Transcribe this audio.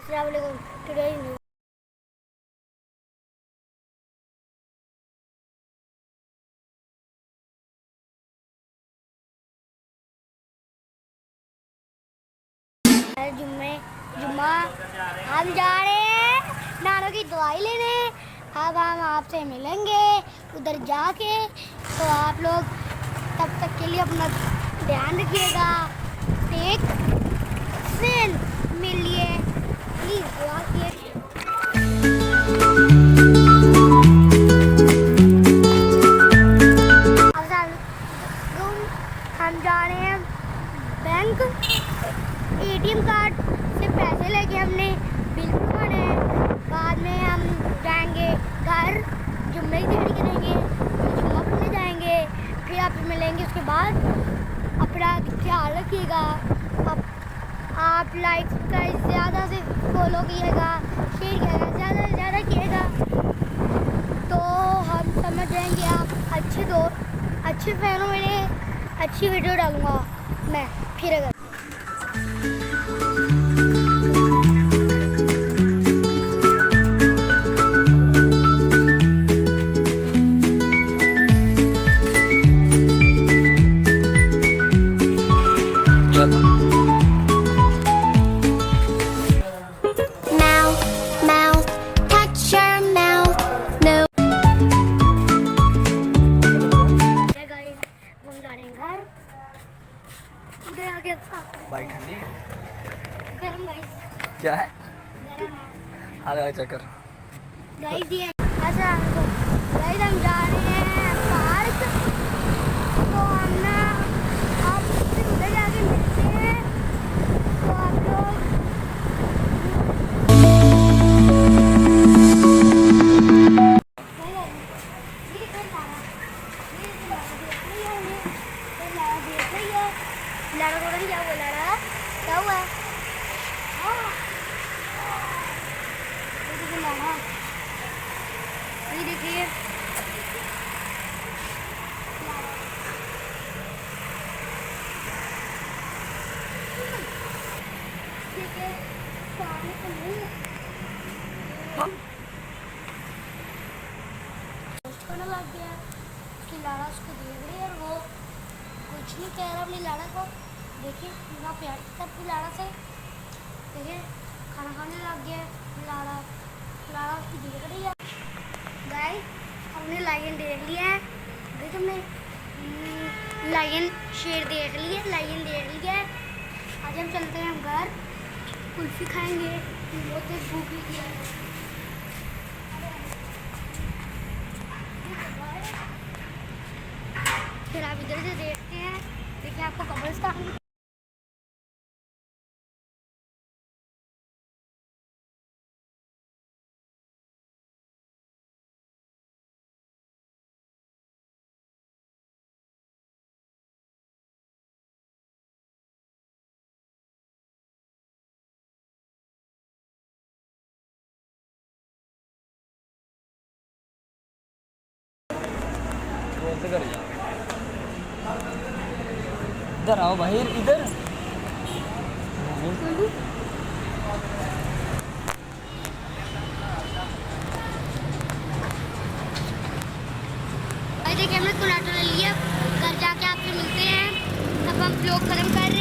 अस्सलाम वालेकुम। टुडे जुम्मा हम जा रहे हैं नानों की दवाई लेने। अब हम आपसे मिलेंगे उधर जाके, तो आप लोग तब तक के लिए अपना ध्यान रखिएगा। टेक सेल मिलिए प्लीज, दुआ कीजिए। हम जा रहे हैं बैंक, एटीएम कार्ड से पैसे लेके हमने बिल भरवाना है। बाद में हम जाएंगे घर, जुम्मे की तैयारी करेंगे, जुम्मा पढ़ने जाएंगे, फिर आप मिलेंगे। उसके बाद अपना ख्याल रखिएगा। आप लाइक का ज़्यादा से फॉलो कीजिएगा, शेयर कीजिएगा, ज़्यादा से ज़्यादा कीजिएगा, तो हम समझ जाएंगे आप अच्छे दोस्त, अच्छे फैन हो मेरे। अच्छी वीडियो डालूँगा मैं फिर। अगर क्या है? हाल चक्कर गाइस ये ऐसा गाइस हम जा रहे हैं पार्क, तो हम ना आपसे उधर जाके मिलते हैं। तो आप लोग लड़ा को नहीं, क्या हुआ? लड़ा क्या हुआ? ये देखिए लग गया कि लाड़ा उसको देख रही है और वो कुछ नहीं कह रहा अपनी लाड़ा को। देखिए इतना प्यार था अपनी लाड़ा से। देखिए खाना खाने लग गया लाड़ा, लाड़ा उसकी देख रही है। गाइस हमने लायन देख लिया है। देख हमने लायन शेर देख लिया, लायन देख लिया है। आज हम चलते हैं घर, कुल्फी खाएंगे, बहुत तेज भूख लगी है। फिर आप इधर से देखते हैं, देखिए आपको कब्रिस्तान इधर आओ भाई, इधर देखिए हमने टोमेटो ले लिया। घर जाके आपसे मिलते हैं। अब हम व्लॉग खत्म कर